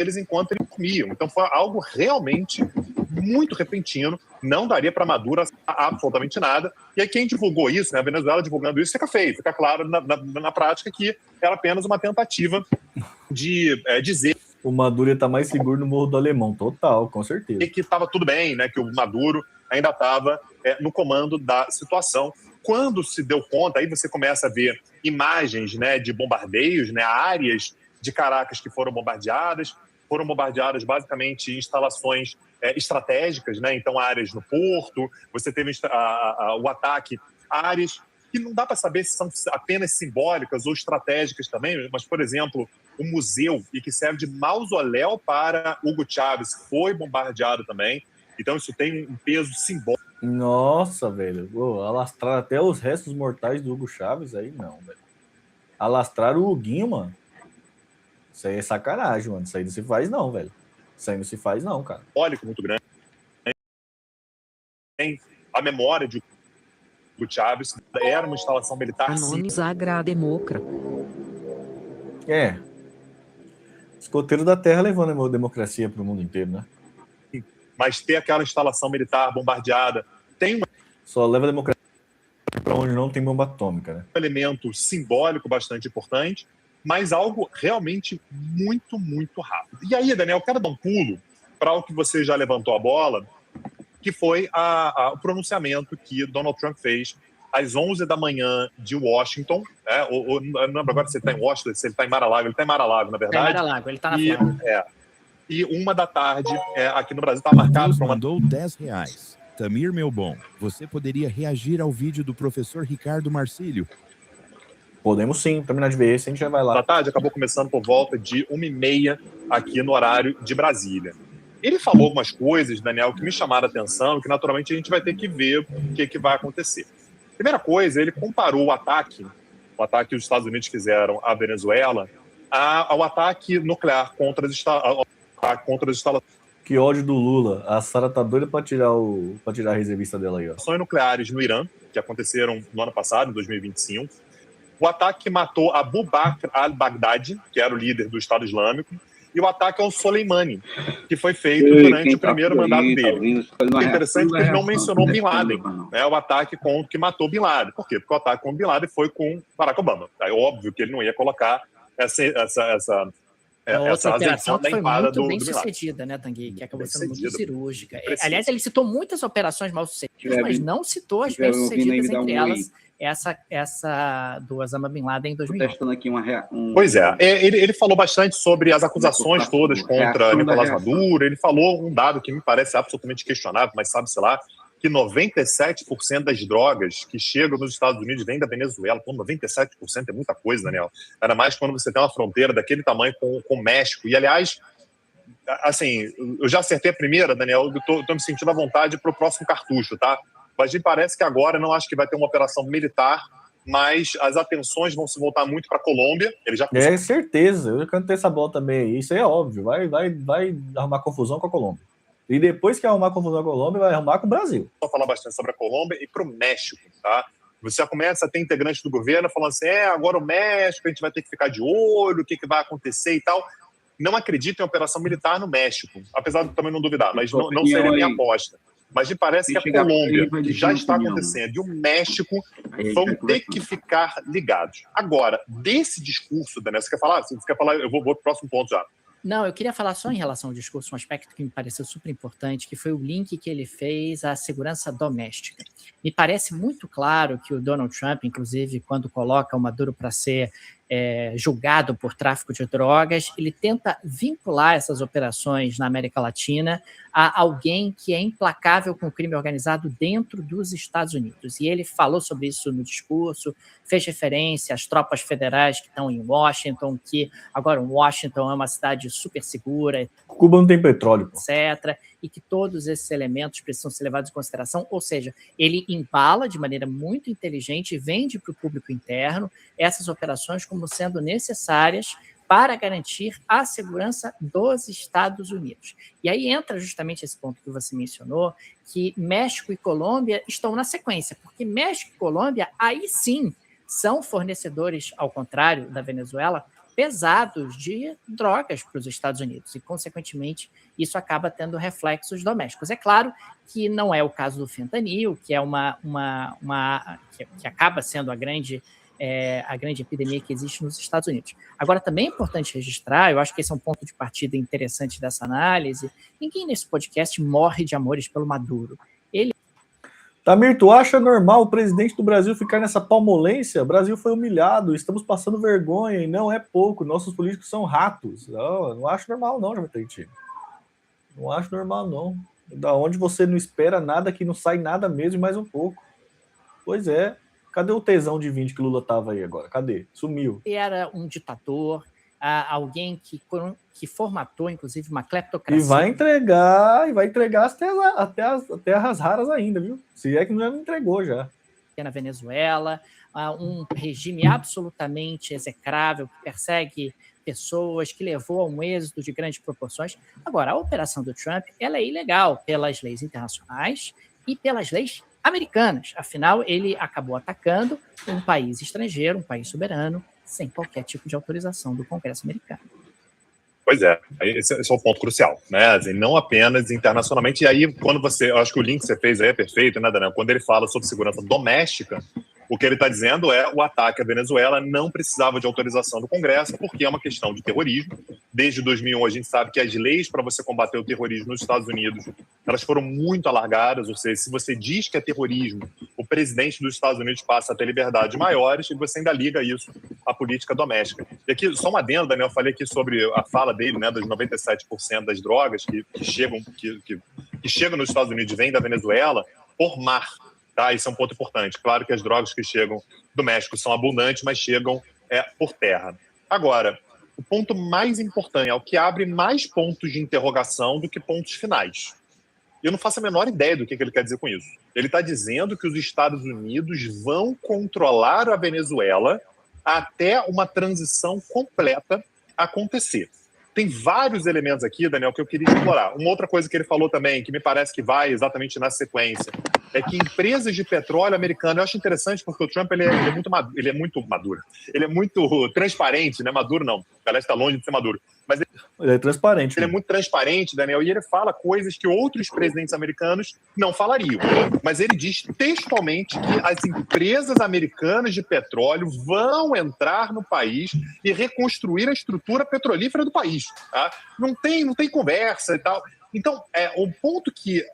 eles enquanto eles comiam. Então foi algo realmente muito repentino, não daria para Maduro absolutamente nada. E aí quem divulgou isso, né, a Venezuela divulgando isso, fica feio, fica claro na prática que era apenas uma tentativa de dizer o Maduro está mais seguro no Morro do Alemão, total, com certeza. Que estava tudo bem, né, que o Maduro ainda estava no comando da situação. Quando se deu conta, aí você começa a ver imagens, né, de bombardeios, né, áreas de Caracas que foram bombardeadas basicamente instalações estratégicas, né, então áreas no porto, você teve o ataque a áreas que não dá para saber se são apenas simbólicas ou estratégicas também, mas, por exemplo, o museu, e que serve de mausoléu para Hugo Chávez, foi bombardeado também, então isso tem um peso simbólico. Nossa, velho, alastrar até os restos mortais do Hugo Chávez, aí não, velho. Alastrar o Huguinho, mano. Isso aí é sacanagem, mano. Isso aí não se faz, não, velho. Isso aí não se faz, não, cara. Simbólico muito grande. Tem a memória de Hugo Chávez, era uma instalação militar. Anônimos agrademocra. Escoteiro da terra levando a democracia para o mundo inteiro, né? Mas ter aquela instalação militar bombardeada só leva a democracia para onde não tem bomba atômica, né? Um elemento simbólico bastante importante, mas algo realmente muito, muito rápido. E aí, Daniel, eu quero dar um pulo para o que você já levantou a bola, que foi o pronunciamento que Donald Trump fez às 11 da manhã de Washington, não lembro agora se ele está em Washington, se ele está em Mar-a-Lago, ele está em Mar-a-Lago, na verdade. Está em Mar-a-Lago, ele está na Flórida. E 1 da tarde, aqui no Brasil, está marcado para uma... mandou R$10. Tamir, meu bom, você poderia reagir ao vídeo do professor Ricardo Marcílio? Podemos sim, terminar de ver esse, a gente já vai lá. Da tarde, acabou começando por volta de 1h30 aqui no horário de Brasília. Ele falou algumas coisas, Daniel, que me chamaram a atenção, que naturalmente a gente vai ter que ver o que vai acontecer. Primeira coisa, ele comparou o ataque que os Estados Unidos fizeram à Venezuela, ao ataque nuclear contra as instalações. Que ódio do Lula. A Sara tá doida para tirar a reservista dela aí, ó. Ações nucleares no Irã, que aconteceram no ano passado, em 2025. O ataque que matou Abu Bakr al-Baghdadi, que era o líder do Estado Islâmico, e o ataque ao Soleimani, que foi feito durante o primeiro mandato dele. É interessante que ele não mencionou Bin Laden, né, o ataque que matou Bin Laden. Por quê? Porque o ataque com Bin Laden foi com Barack Obama. É óbvio que ele não ia colocar essa operação que foi muito bem sucedida, né, Tanguy? Que acabou sendo muito cirúrgica. Aliás, ele citou muitas operações mal sucedidas, mas não citou as bem sucedidas, entre elas essa do Osama Bin Laden em 2001. Aqui Pois é, ele falou bastante sobre as acusações todas contra Nicolás Maduro. Ele falou um dado que me parece absolutamente questionável, mas sabe-se lá, que 97% das drogas que chegam nos Estados Unidos vêm da Venezuela. Pô, 97% é muita coisa, Daniel. Ainda mais quando você tem uma fronteira daquele tamanho com o México. E, aliás, assim, eu já acertei a primeira, Daniel, eu tô me sentindo à vontade para o próximo cartucho, tá? Mas me parece que agora, não acho que vai ter uma operação militar, mas as atenções vão se voltar muito para a Colômbia. Ele já... É certeza, eu cantei essa bola também. Isso aí é óbvio, vai arrumar confusão com a Colômbia. E depois que arrumar confusão com a Colômbia, vai arrumar com o Brasil. Vou falar bastante sobre a Colômbia e para o México, tá? Você já começa a ter integrantes do governo falando assim, agora o México, a gente vai ter que ficar de olho, o que vai acontecer e tal. Não acredito em operação militar no México, apesar de também não duvidar, mas não seria a minha aposta. Mas me parece que a Colômbia, que já está acontecendo, e o México vão ter que ficar ligados. Agora, desse discurso, Daniel, você quer falar? Se você quer falar, eu vou para o próximo ponto já. Não, eu queria falar só em relação ao discurso, um aspecto que me pareceu super importante, que foi o link que ele fez à segurança doméstica. Me parece muito claro que o Donald Trump, inclusive, quando coloca o Maduro para ser julgado por tráfico de drogas, ele tenta vincular essas operações na América Latina a alguém que é implacável com o crime organizado dentro dos Estados Unidos. E ele falou sobre isso no discurso, fez referência às tropas federais que estão em Washington, que agora Washington é uma cidade super segura, Cuba não tem petróleo, etc., e que todos esses elementos precisam ser levados em consideração, ou seja, ele embala de maneira muito inteligente e vende para o público interno essas operações como sendo necessárias para garantir a segurança dos Estados Unidos. E aí entra justamente esse ponto que você mencionou, que México e Colômbia estão na sequência, porque México e Colômbia, aí sim, são fornecedores, ao contrário da Venezuela, pesados de drogas para os Estados Unidos e, consequentemente, isso acaba tendo reflexos domésticos. É claro que não é o caso do fentanil, que é que acaba sendo a grande epidemia que existe nos Estados Unidos. Agora, também é importante registrar, eu acho que esse é um ponto de partida interessante dessa análise, ninguém nesse podcast morre de amores pelo Maduro. Tamir, tu acha normal o presidente do Brasil ficar nessa palmolência? O Brasil foi humilhado, estamos passando vergonha e não é pouco. Nossos políticos são ratos. Não acho normal não, Jametente. Não acho normal não. Da onde você não espera nada, que não sai nada mesmo e mais um pouco. Pois é. Cadê o tesão de 20 que Lula tava aí agora? Cadê? Sumiu. Era um ditador, alguém que formatou, inclusive, uma cleptocracia. E vai entregar até as terras raras ainda, viu? Se é que não entregou já. Na Venezuela, um regime absolutamente execrável, que persegue pessoas, que levou a um êxito de grandes proporções. Agora, a operação do Trump, ela é ilegal pelas leis internacionais e pelas leis americanas. Afinal, ele acabou atacando um país estrangeiro, um país soberano, sem qualquer tipo de autorização do Congresso americano. Pois é, esse é o ponto crucial, né? Assim, não apenas internacionalmente. E aí, quando eu acho que o link que você fez aí é perfeito, né, Daniel? Quando ele fala sobre segurança doméstica, o que ele está dizendo é o ataque à Venezuela não precisava de autorização do Congresso, porque é uma questão de terrorismo. Desde 2001, a gente sabe que as leis para você combater o terrorismo nos Estados Unidos, elas foram muito alargadas, ou seja, se você diz que é terrorismo, o presidente dos Estados Unidos passa a ter liberdades maiores e você ainda liga isso à política doméstica. E aqui, só um adendo, Daniel, eu falei aqui sobre a fala dele, né, dos 97% das drogas que chegam nos Estados Unidos e vêm da Venezuela por mar. Tá? Isso é um ponto importante. Claro que as drogas que chegam do México são abundantes, mas chegam por terra. Agora, o ponto mais importante é o que abre mais pontos de interrogação do que pontos finais. Eu não faço a menor ideia do que ele quer dizer com isso. Ele está dizendo que os Estados Unidos vão controlar a Venezuela até uma transição completa acontecer. Tem vários elementos aqui, Daniel, que eu queria explorar. Uma outra coisa que ele falou também, que me parece que vai exatamente na sequência, é que empresas de petróleo americano, eu acho interessante porque o Trump ele é muito maduro, ele é muito transparente, né? Maduro não, o Galera está longe de ser maduro, mas ele é transparente. Ele é muito transparente, Daniel, e ele fala coisas que outros presidentes americanos não falariam. Mas ele diz textualmente que as empresas americanas de petróleo vão entrar no país e reconstruir a estrutura petrolífera do país. Tá? Não tem conversa e tal. Então, um ponto que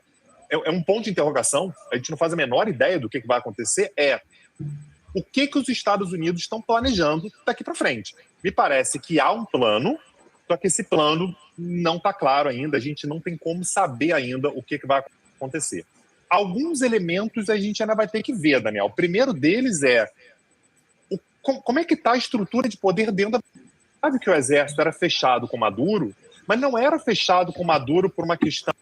é um ponto de interrogação, a gente não faz a menor ideia do que vai acontecer, o que os Estados Unidos estão planejando daqui para frente. Me parece que há um plano, só que esse plano não está claro ainda, a gente não tem como saber ainda o que vai acontecer. Alguns elementos a gente ainda vai ter que ver, Daniel. O primeiro deles é como é que está a estrutura de poder dentro da... Sabe que o exército era fechado com Maduro, mas não era fechado com Maduro por uma questão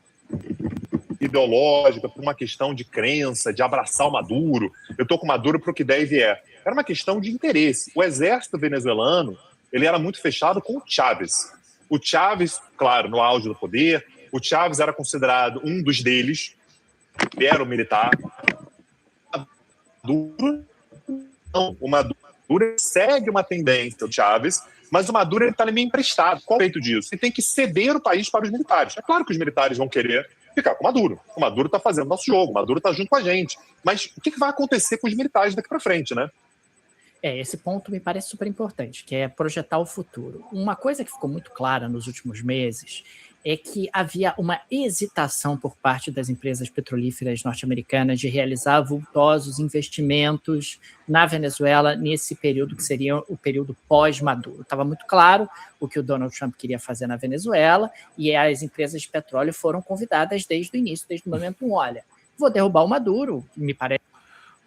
ideológica, por uma questão de crença, de abraçar o Maduro, eu estou com o Maduro para o que der e vier. Era uma questão de interesse. O exército venezuelano, ele era muito fechado com o Chávez. O Chávez, claro, no auge do poder, o Chávez era considerado um dos deles, ele era o militar. O Maduro segue uma tendência do Chávez, mas o Maduro está meio emprestado. Qual é o feito disso? Ele tem que ceder o país para os militares. É claro que os militares vão querer ficar com o Maduro. O Maduro está fazendo nosso jogo, o Maduro está junto com a gente. Mas o que vai acontecer com os militares daqui para frente, né? Esse ponto me parece super importante, que é projetar o futuro. Uma coisa que ficou muito clara nos últimos meses é que havia uma hesitação por parte das empresas petrolíferas norte-americanas de realizar vultosos investimentos na Venezuela nesse período que seria o período pós-Maduro. Estava muito claro o que o Donald Trump queria fazer na Venezuela e as empresas de petróleo foram convidadas desde o início, desde o momento 1. Olha, vou derrubar o Maduro, me parece.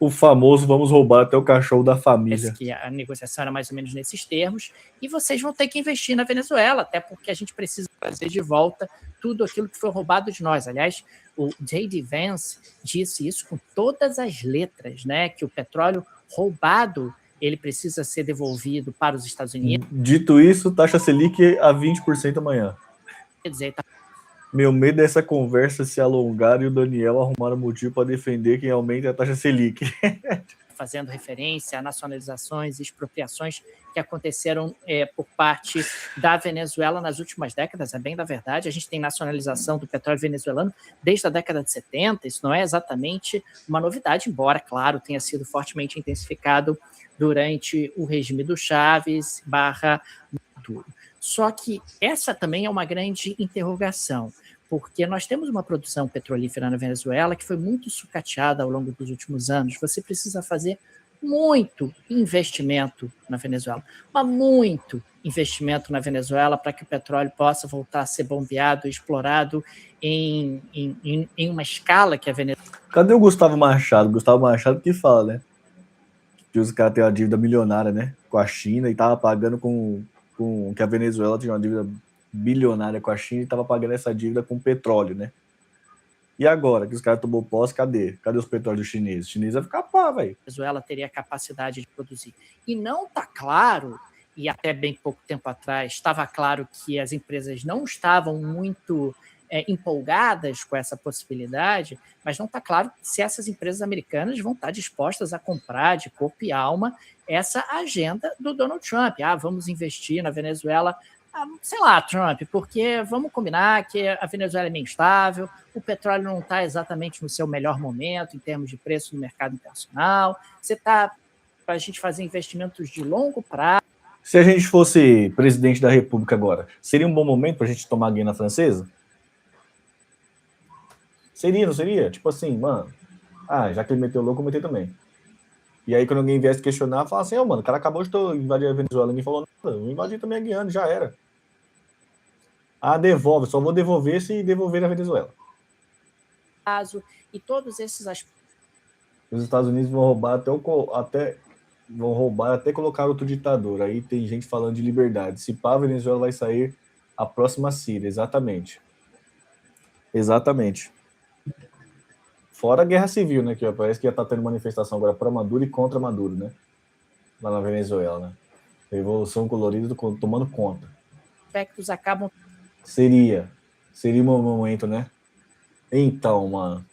O famoso vamos roubar até o cachorro da família. Que a negociação era mais ou menos nesses termos, e vocês vão ter que investir na Venezuela, até porque a gente precisa trazer de volta tudo aquilo que foi roubado de nós. Aliás, o J.D. Vance disse isso com todas as letras, né? Que o petróleo roubado ele precisa ser devolvido para os Estados Unidos. Dito isso, taxa Selic a 20% amanhã. Quer dizer, Meu medo é essa conversa se alongar e o Daniel arrumar um motivo para defender quem aumenta a taxa Selic. fazendo referência a nacionalizações e expropriações que aconteceram por parte da Venezuela nas últimas décadas, é bem da verdade. A gente tem nacionalização do petróleo venezuelano desde a década de 70, isso não é exatamente uma novidade, embora, claro, tenha sido fortemente intensificado durante o regime do Chávez / Maduro. Só que essa também é uma grande interrogação, porque nós temos uma produção petrolífera na Venezuela que foi muito sucateada ao longo dos últimos anos. Você precisa fazer muito investimento na Venezuela, mas muito investimento na Venezuela para que o petróleo possa voltar a ser bombeado e explorado em uma escala que a Venezuela... Cadê o Gustavo Machado? Gustavo Machado que fala, né? Que os caras têm uma dívida milionária, né? Com a China e tava pagando com que a Venezuela tinha uma dívida bilionária com a China e tava pagando essa dívida com petróleo, né? E agora que os caras tomou posse, cadê? Cadê os petróleos chineses? Os chineses vão ficar pá, velho. A Venezuela teria capacidade de produzir. E não está claro, e até bem pouco tempo atrás estava claro que as empresas não estavam muito empolgadas com essa possibilidade, mas não está claro se essas empresas americanas vão estar dispostas a comprar de corpo e alma essa agenda do Donald Trump. Vamos investir na Venezuela. Sei lá, Trump, porque vamos combinar que a Venezuela é meio instável, o petróleo não está exatamente no seu melhor momento em termos de preço no mercado internacional, você está para a gente fazer investimentos de longo prazo. Se a gente fosse presidente da República agora, seria um bom momento para a gente tomar a Guiana Francesa? Seria, não seria? Tipo assim, mano, já que ele meteu louco, eu metei também. E aí quando alguém viesse questionar, fala assim, mano, o cara acabou de invadir a Venezuela, ninguém falou nada, eu invadi também a Guiana, já era. Devolve, só vou devolver se devolver a Venezuela. E todos esses aspectos. Os Estados Unidos vão roubar até colocar outro ditador. Aí tem gente falando de liberdade. Se pá, a Venezuela vai sair a próxima Síria, exatamente. Exatamente. Fora a guerra civil, né? Que parece que já tá tendo manifestação agora para Maduro e contra Maduro, né? Lá na Venezuela, né? Revolução colorida tomando conta. Aspectos acabam. Seria um momento, né? Então, mano.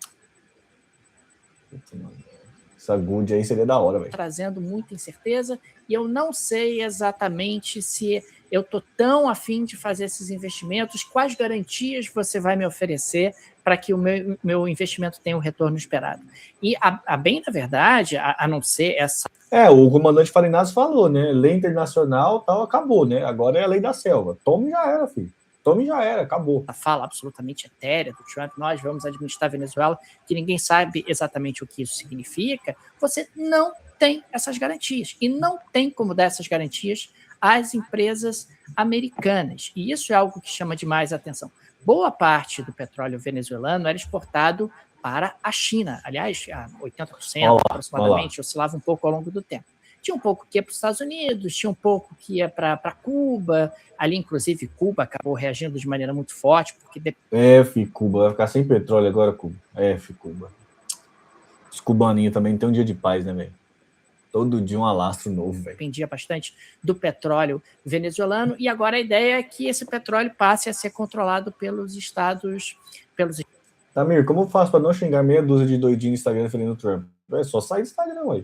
Essa good aí seria da hora, velho. Trazendo muita incerteza e eu não sei exatamente se eu tô tão afim de fazer esses investimentos, quais garantias você vai me oferecer para que o meu investimento tenha o retorno esperado. E a bem da verdade, a não ser essa... O comandante Farinazzi falou, né? Lei internacional, tal, acabou, né? Agora é a lei da selva. Tome já era, filho. Tome já era, acabou. A fala absolutamente etérea do Trump, nós vamos administrar a Venezuela, que ninguém sabe exatamente o que isso significa, você não tem essas garantias. E não tem como dar essas garantias às empresas americanas. E isso é algo que chama demais a atenção. Boa parte do petróleo venezuelano era exportado para a China. Aliás, 80% aproximadamente, oscilava um pouco ao longo do tempo. Tinha um pouco que ia para os Estados Unidos, tinha um pouco que ia para Cuba. Ali, inclusive, Cuba acabou reagindo de maneira muito forte. Porque Cuba. Vai ficar sem petróleo agora, Cuba. Cuba. Os cubaninhos também têm um dia de paz, né, velho? Todo dia um alastro novo, velho. Dependia bastante do petróleo venezuelano. E agora a ideia é que esse petróleo passe a ser controlado pelos Estados... Tamir, como eu faço para não xingar meia dúzia de doidinho no Instagram defendendo o Trump? É só sair do Instagram, ué.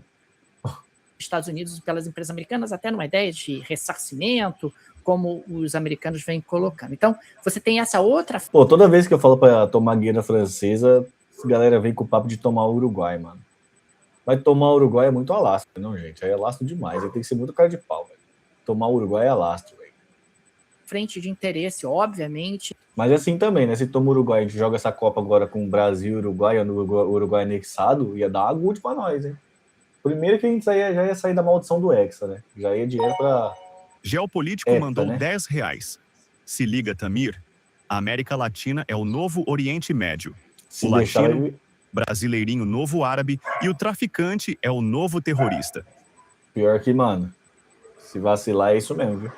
Estados Unidos e pelas empresas americanas, até numa ideia de ressarcimento, como os americanos vêm colocando. Então, você tem essa outra... Toda vez que eu falo para tomar Guiana Francesa, a galera vem com o papo de tomar o Uruguai, mano. Mas tomar o Uruguai é muito alastro, não, gente? Aí é alastro demais, aí tem que ser muito cara de pau, velho. Tomar o Uruguai é alastro, velho. Frente de interesse, obviamente. Mas assim também, né? Se toma o Uruguai, a gente joga essa Copa agora com o Brasil e Uruguai, o Uruguai anexado, ia dar uma good pra nós, hein? Primeiro que a gente já ia sair da maldição do Hexa, né? Já ia direto pra... Geopolítico mandou R$10. Se liga, Tamir. A América Latina é o novo Oriente Médio. O latino, brasileirinho novo árabe e o traficante é o novo terrorista. Pior que, mano, se vacilar é isso mesmo, viu?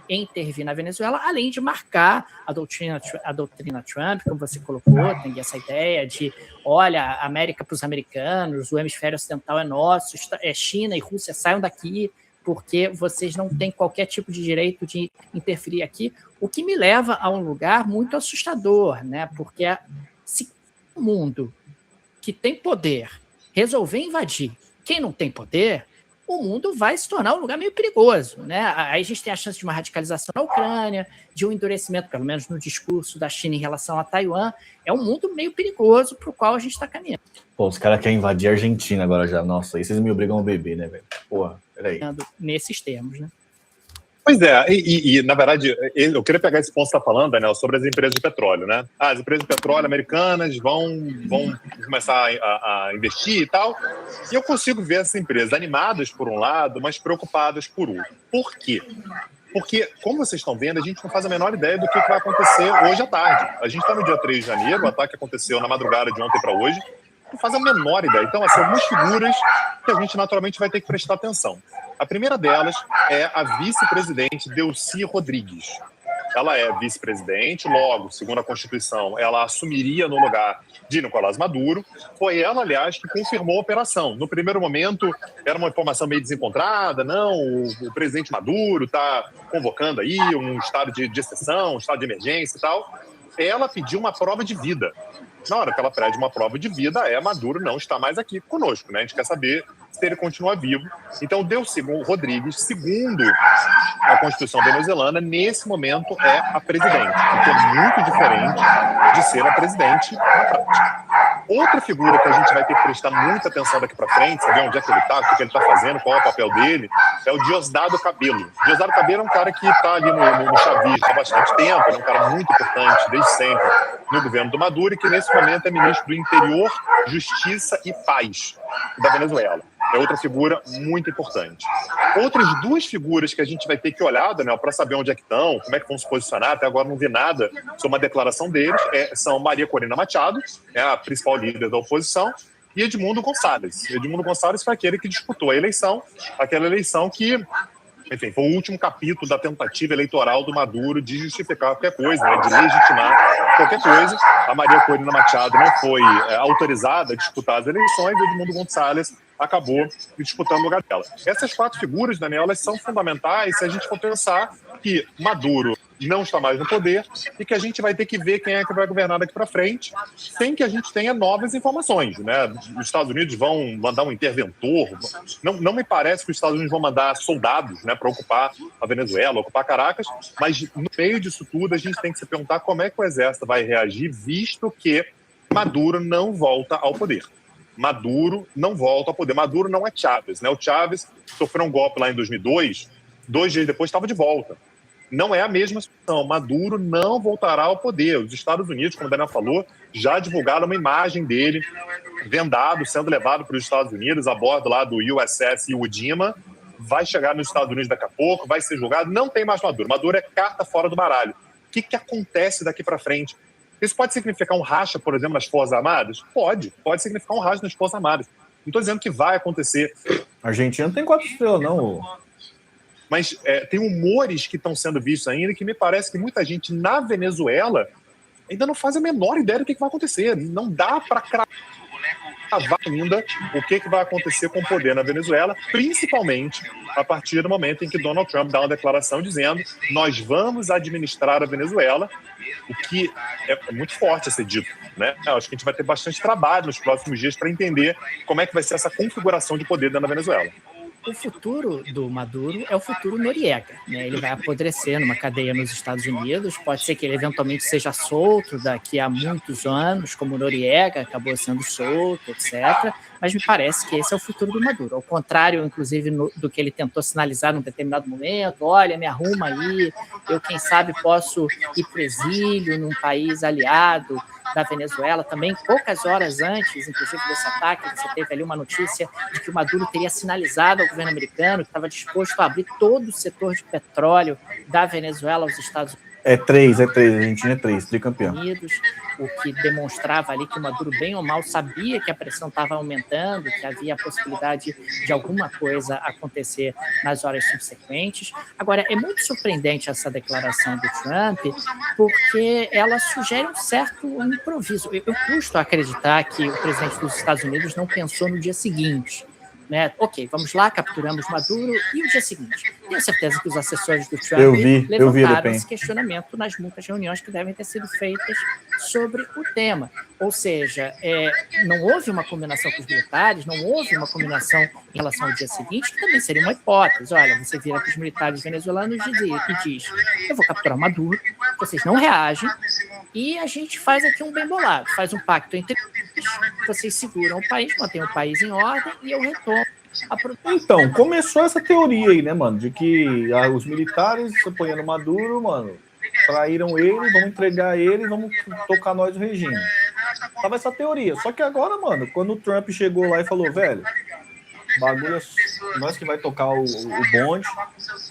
Intervir na Venezuela, além de marcar a doutrina Trump, como você colocou, tem essa ideia de, olha, a América para os americanos, o hemisfério ocidental é nosso, China e Rússia saiam daqui, porque vocês não têm qualquer tipo de direito de interferir aqui, o que me leva a um lugar muito assustador, né? Porque se o mundo que tem poder resolver invadir quem não tem poder, o mundo vai se tornar um lugar meio perigoso, né? Aí a gente tem a chance de uma radicalização na Ucrânia, de um endurecimento, pelo menos no discurso da China em relação a Taiwan. É um mundo meio perigoso para o qual a gente está caminhando. Pô, os caras querem invadir a Argentina agora já. Nossa, aí vocês me obrigam a beber, né, velho? Porra, peraí. Nesses termos, né? Pois é, e na verdade, eu queria pegar esse ponto que você está falando, Daniel, sobre as empresas de petróleo, né? As empresas de petróleo americanas vão começar a investir e tal, e eu consigo ver essas empresas animadas por um lado, mas preocupadas por outro. Por quê? Porque, como vocês estão vendo, a gente não faz a menor ideia do que vai acontecer hoje à tarde. A gente está no dia 3 de janeiro, o ataque aconteceu na madrugada de ontem para hoje, não faz a menor ideia. Então, assim, algumas figuras que a gente naturalmente vai ter que prestar atenção. A primeira delas é a vice-presidente Delcy Rodrigues. Ela é vice-presidente, logo, segundo a Constituição, ela assumiria no lugar de Nicolás Maduro. Foi ela, aliás, que confirmou a operação. No primeiro momento, era uma informação meio desencontrada, não, o presidente Maduro está convocando aí um estado de exceção, um estado de emergência e tal. Ela pediu uma prova de vida. Na hora que ela pede uma prova de vida, Maduro não está mais aqui conosco, né? A gente quer saber se ele continua vivo. Então, Delcy Rodrigues, segundo a Constituição venezuelana, nesse momento é a presidente, o que é muito diferente de ser a presidente na prática. Outra figura que a gente vai ter que prestar muita atenção daqui para frente, saber onde é que ele está, o que ele está fazendo, qual é o papel dele, é o Diosdado Cabello. Diosdado Cabello é um cara que está ali no chavismo há bastante tempo, ele é um cara muito importante, desde sempre, no governo do Maduro, e que nesse momento é ministro do Interior, Justiça e Paz da Venezuela. É outra figura muito importante. Outras duas figuras que a gente vai ter que olhar, Daniel, para saber onde é que estão, como é que vão se posicionar, até agora não vi nada sobre uma declaração deles, são Maria Corina Machado, a principal líder da oposição, e Edmundo Gonçalves. Edmundo Gonçalves foi aquele que disputou a eleição, aquela eleição que, enfim, foi o último capítulo da tentativa eleitoral do Maduro de justificar qualquer coisa, né, de legitimar qualquer coisa. A Maria Corina Machado não foi autorizada a disputar as eleições, e Edmundo Gonçalves acabou disputando o lugar dela. Essas quatro figuras, Daniel, elas são fundamentais se a gente for pensar que Maduro não está mais no poder e que a gente vai ter que ver quem é que vai governar daqui para frente, sem que a gente tenha novas informações, né? Os Estados Unidos vão mandar um interventor, não me parece que os Estados Unidos vão mandar soldados, né, para ocupar a Venezuela, ocupar Caracas, mas no meio disso tudo a gente tem que se perguntar como é que o exército vai reagir, visto que Maduro não volta ao poder. Maduro não volta ao poder. Maduro não é Chávez, né? O Chávez sofreu um golpe lá em 2002, 2 dias depois estava de volta. Não é a mesma situação. Maduro não voltará ao poder. Os Estados Unidos, como o Daniel falou, já divulgaram uma imagem dele vendado, sendo levado para os Estados Unidos a bordo lá do USS Iwo Jima. Vai chegar nos Estados Unidos daqui a pouco, vai ser julgado. Não tem mais Maduro. Maduro é carta fora do baralho. O que acontece daqui para frente? Isso pode significar um racha, por exemplo, nas Forças Armadas? Pode significar um racha nas Forças Armadas. Não estou dizendo que vai acontecer. A Argentina não tem 4 estrelas, não. Mas tem humores que estão sendo vistos ainda que me parece que muita gente na Venezuela ainda não faz a menor ideia do que vai acontecer. Não dá para cravar ainda o que vai acontecer com o poder na Venezuela, principalmente a partir do momento em que Donald Trump dá uma declaração dizendo: nós vamos administrar a Venezuela, o que é muito forte a ser dito, né? Eu acho que a gente vai ter bastante trabalho nos próximos dias para entender como é que vai ser essa configuração de poder dentro da Venezuela. O futuro do Maduro é o futuro Noriega, né? Ele vai apodrecer numa cadeia nos Estados Unidos, pode ser que ele eventualmente seja solto daqui a muitos anos, como o Noriega acabou sendo solto, etc. Mas me parece que esse é o futuro do Maduro, ao contrário, inclusive, do que ele tentou sinalizar num determinado momento: olha, me arruma aí, eu, quem sabe, posso ir para o exílio num país aliado da Venezuela. Também, poucas horas antes, inclusive, desse ataque, você teve ali uma notícia de que o Maduro teria sinalizado ao governo americano que estava disposto a abrir todo o setor de petróleo da Venezuela aos Estados Unidos. É 3, a Argentina é 3, tricampeão. O que demonstrava ali que o Maduro, bem ou mal, sabia que a pressão estava aumentando, que havia a possibilidade de alguma coisa acontecer nas horas subsequentes. Agora, é muito surpreendente essa declaração do Trump, porque ela sugere um certo improviso. Eu custo acreditar que o presidente dos Estados Unidos não pensou no dia seguinte, né? Ok, vamos lá, capturamos Maduro, e o dia seguinte? Tenho certeza que os assessores do Trump levantaram esse questionamento nas muitas reuniões que devem ter sido feitas sobre o tema. Ou seja, não houve uma combinação com os militares, não houve uma combinação em relação ao dia seguinte, que também seria uma hipótese. Olha, você vira para os militares venezuelanos e diz, eu vou capturar Maduro, vocês não reagem, e a gente faz aqui um bem bolado, faz um pacto entre vocês seguram o país, mantêm o país em ordem e eu retomo a produção. Então, começou essa teoria aí, né, mano, de que os militares apoiando Maduro, mano, traíram ele, vamos entregar ele, vamos tocar nós o regime. Tava essa teoria. Só que agora, mano, quando o Trump chegou lá e falou, velho, bagulho é nós que vai tocar o bonde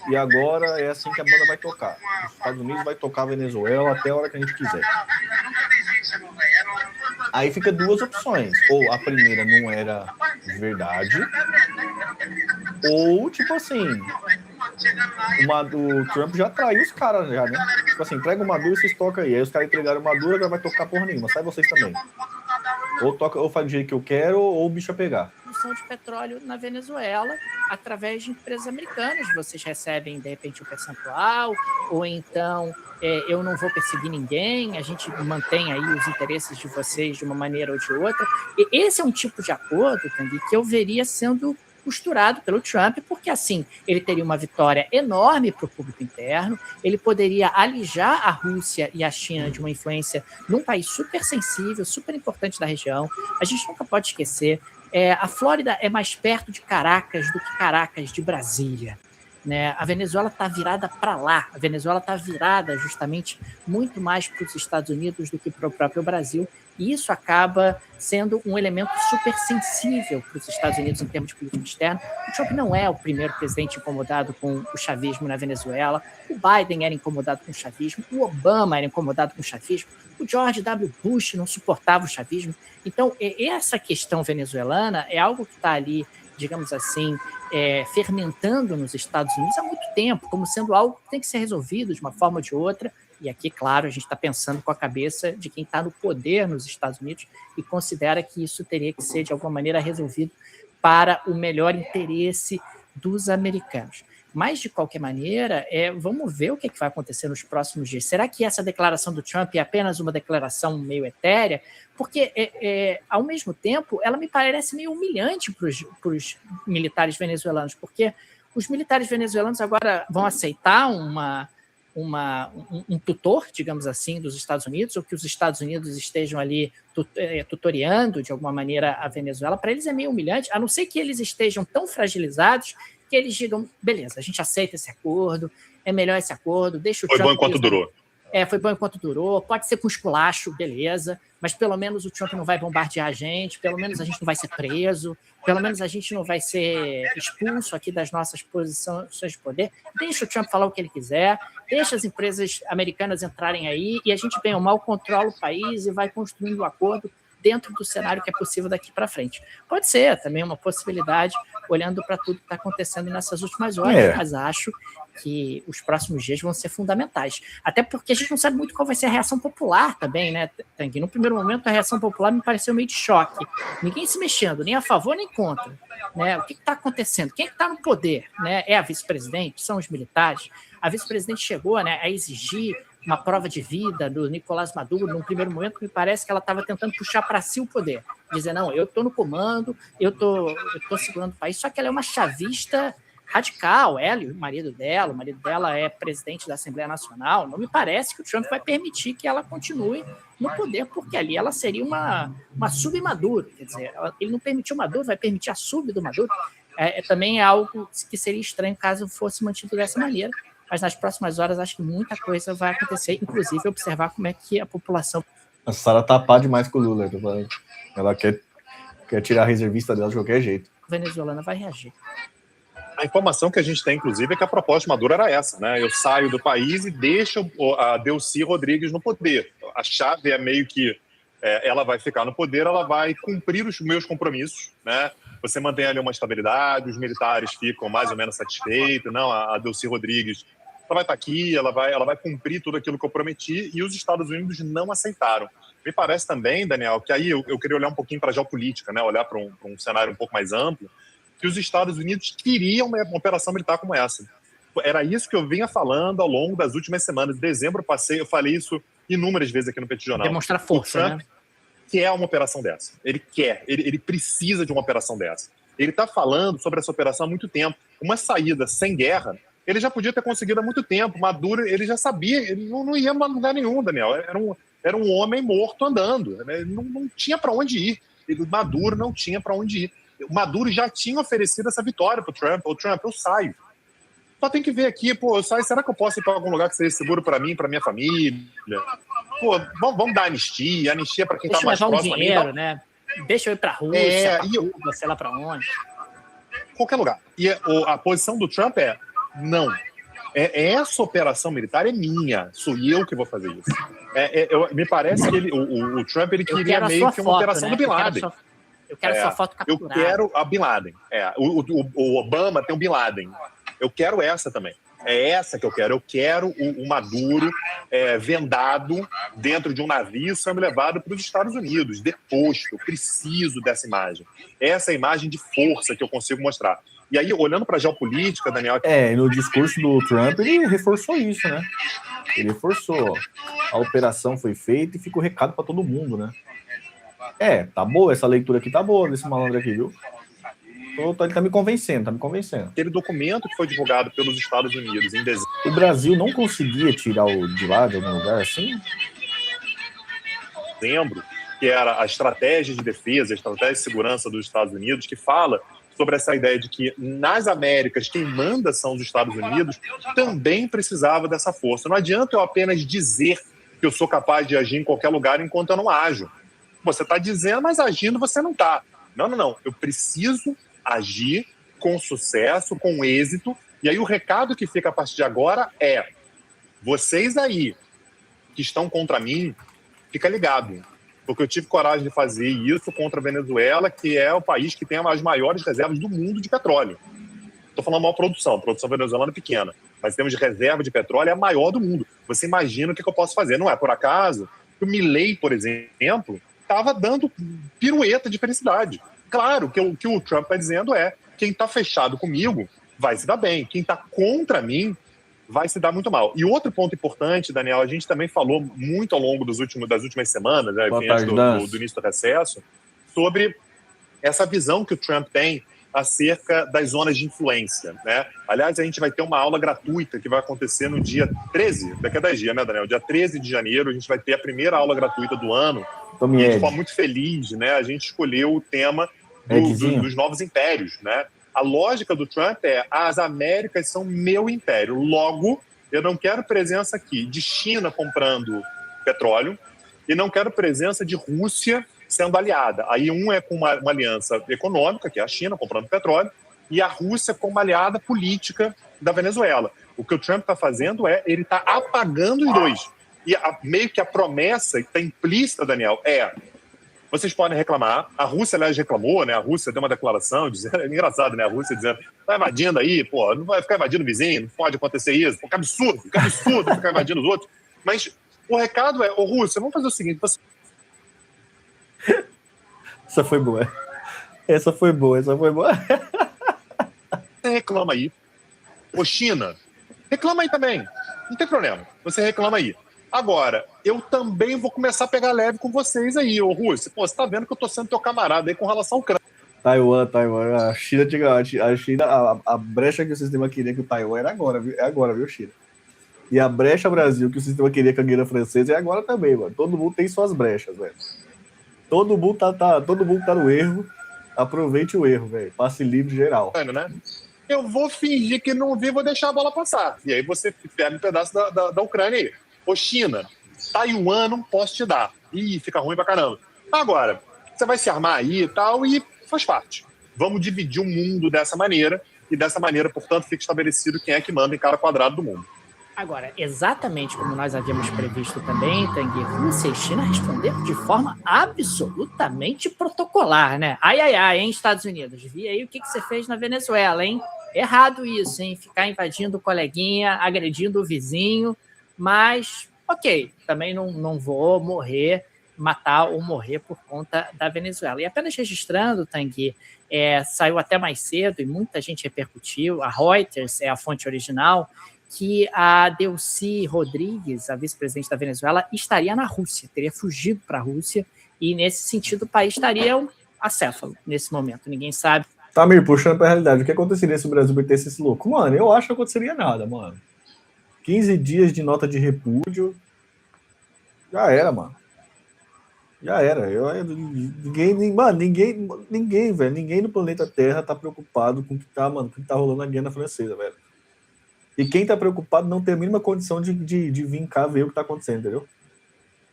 e agora é assim que a banda vai tocar. Os Estados Unidos vai tocar a Venezuela até a hora que a gente quiser. Aí fica duas opções. Ou a primeira não era de verdade, ou, tipo assim, o Trump já traiu os caras, já, né? Tipo assim, entrega o Maduro e vocês tocam aí. Aí os caras entregaram o Maduro, agora vai tocar porra nenhuma. Sai vocês também. Ou faz do jeito que eu quero, ou o bicho a pegar. Produção de petróleo na Venezuela através de empresas americanas. Vocês recebem, de repente, um percentual, ou então eu não vou perseguir ninguém, a gente mantém aí os interesses de vocês de uma maneira ou de outra. E esse é um tipo de acordo, Tanguy, que eu veria sendo costurado pelo Trump, porque assim ele teria uma vitória enorme para o público interno, ele poderia alijar a Rússia e a China de uma influência num país super sensível, super importante da região. A gente nunca pode esquecer, a Flórida é mais perto de Caracas do que Caracas de Brasília, né? A Venezuela está virada para lá, a Venezuela está virada justamente muito mais para os Estados Unidos do que para o próprio Brasil, e isso acaba sendo um elemento super sensível para os Estados Unidos em termos de política externa. O Trump não é o primeiro presidente incomodado com o chavismo na Venezuela, o Biden era incomodado com o chavismo, o Obama era incomodado com o chavismo, o George W. Bush não suportava o chavismo. Então, essa questão venezuelana é algo que está ali, digamos assim, fermentando nos Estados Unidos há muito tempo, como sendo algo que tem que ser resolvido de uma forma ou de outra. E aqui, claro, a gente está pensando com a cabeça de quem está no poder nos Estados Unidos e considera que isso teria que ser, de alguma maneira, resolvido para o melhor interesse dos americanos. Mas, de qualquer maneira, vamos ver o que vai acontecer nos próximos dias. Será que essa declaração do Trump é apenas uma declaração meio etérea? Porque, ao mesmo tempo, ela me parece meio humilhante para os militares venezuelanos, porque os militares venezuelanos agora vão aceitar um tutor, digamos assim, dos Estados Unidos, ou que os Estados Unidos estejam ali tutoriando, de alguma maneira, a Venezuela. Para eles é meio humilhante, a não ser que eles estejam tão fragilizados que eles digam, beleza, a gente aceita esse acordo, é melhor esse acordo, deixa o Trump... Foi bom enquanto durou. Foi bom enquanto durou, pode ser com esculacho, beleza, mas pelo menos o Trump não vai bombardear a gente, pelo menos a gente não vai ser preso, pelo menos a gente não vai ser expulso aqui das nossas posições de poder. Deixa o Trump falar o que ele quiser, deixa as empresas americanas entrarem aí e a gente, bem ou mal, controla o país e vai construindo um acordo dentro do cenário que é possível daqui para frente. Pode ser também uma possibilidade, olhando para tudo que está acontecendo nessas últimas horas, mas acho que os próximos dias vão ser fundamentais. Até porque a gente não sabe muito qual vai ser a reação popular também, né, Tanguy? No primeiro momento, a reação popular me pareceu meio de choque. Ninguém se mexendo, nem a favor nem contra. Né? O que está acontecendo? Quem é que está no poder? Né? É a vice-presidente? São os militares? A vice-presidente chegou, né, a exigir uma prova de vida do Nicolás Maduro. Num primeiro momento, me parece que ela estava tentando puxar para si o poder. Dizer, não, eu estou no comando, eu tô segurando o país. Só que ela é uma chavista radical. Ela e o marido dela é presidente da Assembleia Nacional. Não me parece que o Trump vai permitir que ela continue no poder, porque ali ela seria uma sub-Maduro. Quer dizer, ele não permitiu Maduro, vai permitir a sub do Maduro. Também é algo que seria estranho caso fosse mantido dessa maneira. Mas nas próximas horas acho que muita coisa vai acontecer, inclusive observar como é que a população... A Sara tá pá demais com o Lula. Ela quer tirar a reservista dela de qualquer jeito. A venezuelana vai reagir. A informação que a gente tem, inclusive, é que a proposta de Maduro era essa, né? Eu saio do país e deixo a Delcy Rodrigues no poder. A chave é meio que ela vai ficar no poder, ela vai cumprir os meus compromissos, né? Você mantém ali uma estabilidade, os militares ficam mais ou menos satisfeitos, não? A Delcy Rodrigues, ela vai estar aqui, ela vai cumprir tudo aquilo que eu prometi, e os Estados Unidos não aceitaram. Me parece também, Daniel, que aí eu queria olhar um pouquinho para a geopolítica, né? Olhar para um cenário um pouco mais amplo. que os Estados Unidos queriam uma operação militar como essa. Era isso que eu vinha falando ao longo das últimas semanas. Em dezembro eu falei isso inúmeras vezes aqui no Petit Jornal. Demonstrar força, o Trump quer uma operação dessa. Ele precisa de uma operação dessa. Ele está falando sobre essa operação há muito tempo. Uma saída sem guerra, ele já podia ter conseguido há muito tempo. Maduro, ele já sabia, ele não ia a lugar nenhum, Daniel. Era um homem morto andando. Não tinha para onde ir. Maduro não tinha para onde ir. O Maduro já tinha oferecido essa vitória para o Trump. O Trump, eu saio. Só tem que ver aqui, pô, eu saio, será que eu posso ir para algum lugar que seja seguro para mim, para minha família? Pô, vamos dar anistia para quem está mais próximo. Deixa eu levar um dinheiro, né? Deixa eu ir para a Rússia, Cuba, sei lá para onde. Qualquer lugar. E a posição do Trump é, não. Essa operação militar é minha. Sou eu que vou fazer isso. Me parece que o Trump ele queria meio que uma operação do Bin Laden. Eu quero sua foto capturada. Eu quero a Bin Laden. O Obama tem o Bin Laden. Eu quero essa também. É essa que eu quero. Eu quero o Maduro vendado dentro de um navio sendo levado para os Estados Unidos, deposto. Eu preciso dessa imagem. Essa é a imagem de força que eu consigo mostrar. E aí, olhando para a geopolítica, Daniel... no discurso do Trump, ele reforçou isso, né? Ele reforçou. A operação foi feita e ficou recado para todo mundo, né? Tá boa, essa leitura aqui tá boa desse malandro aqui, viu? Ele tá me convencendo, Aquele documento que foi divulgado pelos Estados Unidos em dezembro... O Brasil não conseguia tirar o de lá de algum lugar assim? Dezembro, que era a estratégia de defesa, a estratégia de segurança dos Estados Unidos, que fala sobre essa ideia de que nas Américas quem manda são os Estados Unidos, também precisava dessa força. Não adianta eu apenas dizer que eu sou capaz de agir em qualquer lugar enquanto eu não ajo. Você está dizendo, mas agindo você não está. Não. Eu preciso agir com sucesso, com êxito. E aí o recado que fica a partir de agora é: vocês aí que estão contra mim, fica ligado. Porque eu tive coragem de fazer isso contra a Venezuela, que é o país que tem as maiores reservas do mundo de petróleo. Estou falando maior produção. A produção venezuelana é pequena. Mas temos de reserva de petróleo, é a maior do mundo. Você imagina o que eu posso fazer. Não é por acaso que o Milei, por exemplo, estava dando pirueta de felicidade. Claro que o que o Trump está dizendo é: quem está fechado comigo vai se dar bem. Quem está contra mim vai se dar muito mal. E outro ponto importante, Daniel, a gente também falou muito ao longo das últimas semanas, né, do início do recesso, sobre essa visão que o Trump tem acerca das zonas de influência, né? Aliás, a gente vai ter uma aula gratuita que vai acontecer no dia 13, daqui a 10 dias, né, Daniel? Dia 13 de janeiro, a gente vai ter a primeira aula gratuita do ano. E a gente ficou muito feliz, né? A gente escolheu o tema dos novos impérios, né? A lógica do Trump é: as Américas são meu império. Logo, eu não quero presença aqui de China comprando petróleo e não quero presença de Rússia sendo aliada. Aí é com uma aliança econômica, que é a China comprando petróleo, e a Rússia com uma aliada política da Venezuela. O que o Trump está fazendo ele está apagando os dois. E meio que a promessa que está implícita, Daniel, vocês podem reclamar. A Rússia, aliás, reclamou, né? A Rússia deu uma declaração dizendo, é engraçado, né? A Rússia dizendo: tá invadindo aí, pô, não vai ficar invadindo o vizinho, não pode acontecer isso, pô, que absurdo ficar invadindo os outros. Mas o recado é: Rússia, vamos fazer o seguinte, Essa foi boa. Você reclama aí. China, reclama aí também. Não tem problema, você reclama aí. Agora, eu também vou começar a pegar leve com vocês aí, Rússia. Pô, você tá vendo que eu tô sendo teu camarada aí com relação ao Ucrânia. Taiwan. A China, a brecha que o sistema queria que o Taiwan era agora, viu? É agora, viu, China? E a brecha Brasil que o sistema queria que a Guiana Francesa é agora também, mano. Todo mundo tem suas brechas, velho. Todo mundo tá no erro. Aproveite o erro, velho. Passe livre geral. Né? Eu vou fingir que não vi, vou deixar a bola passar. E aí você pega um pedaço da Ucrânia aí. China, Taiwan não posso te dar. Ih, fica ruim pra caramba. Agora, você vai se armar aí e tal, e faz parte. Vamos dividir o mundo dessa maneira, e dessa maneira, portanto, fica estabelecido quem é que manda em cada quadrado do mundo. Agora, exatamente como nós havíamos previsto também, Tanguy, Rússia e China responderam de forma absolutamente protocolar, né? Ai, hein, Estados Unidos? Vi aí o que você fez na Venezuela, hein? Errado isso, hein? Ficar invadindo o coleguinha, agredindo o vizinho, mas, ok, também não vou morrer matar ou morrer por conta da Venezuela. E apenas registrando, Tanguy, saiu até mais cedo e muita gente repercutiu, a Reuters é a fonte original, que a Delcy Rodrigues, a vice-presidente da Venezuela, estaria na Rússia, teria fugido para a Rússia, e nesse sentido o país estaria acéfalo nesse momento, ninguém sabe. Tamir, puxando para a realidade, o que aconteceria se o Brasil metesse esse louco? Mano, eu acho que não aconteceria nada, mano. 15 dias de nota de repúdio, já era, mano. Já era. Ninguém no planeta Terra tá preocupado com o que tá rolando na Guiana Francesa, velho. E quem tá preocupado não tem a mínima condição de vir cá ver o que tá acontecendo, entendeu?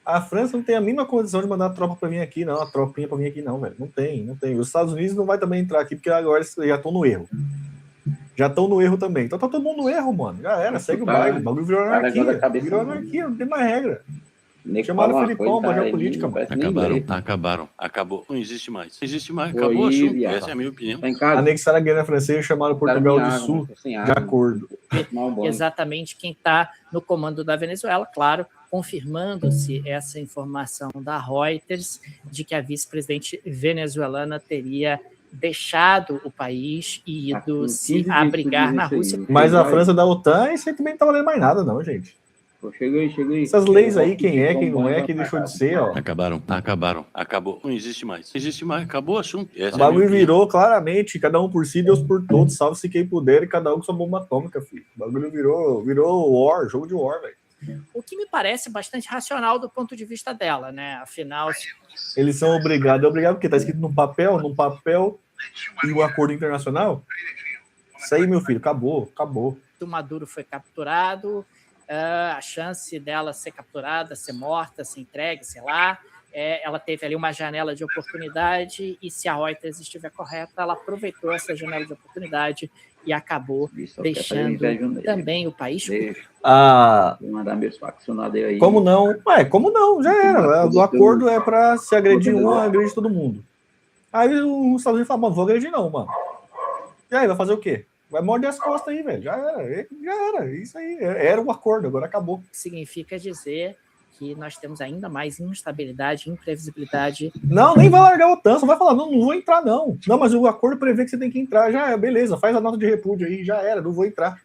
A França não tem a mínima condição de mandar a tropa pra vir aqui, não. A tropinha pra vir aqui, não, velho. Não tem. Os Estados Unidos não vai também entrar aqui, porque agora eles já estão no erro. Já estão no erro também. Então tá todo mundo no erro, mano. Já era, segue o baile. O bagulho virou anarquia. Virou anarquia, não tem mais regra. Chamaram o Felipão pra geopolítica, mano. Acabaram. Acabou. Não existe mais. Acabou, essa é a minha opinião. Anexaram a Guiana Francesa e chamaram Portugal do Sul de acordo. Exatamente quem está no comando da Venezuela, claro, confirmando-se essa informação da Reuters de que a vice-presidente venezuelana teria deixado o país e ido se abrigar na Rússia. Mas a França da OTAN, isso aí também não tá valendo mais nada, não, gente. Cheguei. Essas leis aí, quem é, quem não é, quem deixou de ser, ó. Acabaram. Acabou. Não existe mais. Acabou o assunto. O bagulho virou claramente, cada um por si, Deus por todos, salve-se quem puder e cada um com sua bomba atômica, filho. O bagulho virou war, jogo de war, velho. O que me parece bastante racional do ponto de vista dela, né? Afinal... Eles são obrigados porque tá escrito num papel e o acordo internacional. Isso aí, meu filho, acabou. O Maduro foi capturado... a chance dela ser capturada, ser morta, ser entregue, sei lá, ela teve ali uma janela de oportunidade e se a Reuters estiver correta, ela aproveitou essa janela de oportunidade e acabou deixando também o país. Vou mandar meus faccionados aí. Como não? Como não? Já era. O acordo é para se agredir um, agride todo mundo. Aí os Estados Unidos falam, mano, vou agredir não, mano. E aí, vai fazer o quê? Vai morder as costas aí, velho. Já era. Isso aí. Era um acordo, agora acabou. Significa dizer que nós temos ainda mais instabilidade, imprevisibilidade. Não, nem vai largar a OTAN, só vai falar, não vou entrar, não. Não, mas o acordo prevê que você tem que entrar. Já é, beleza, faz a nota de repúdio aí, já era, não vou entrar.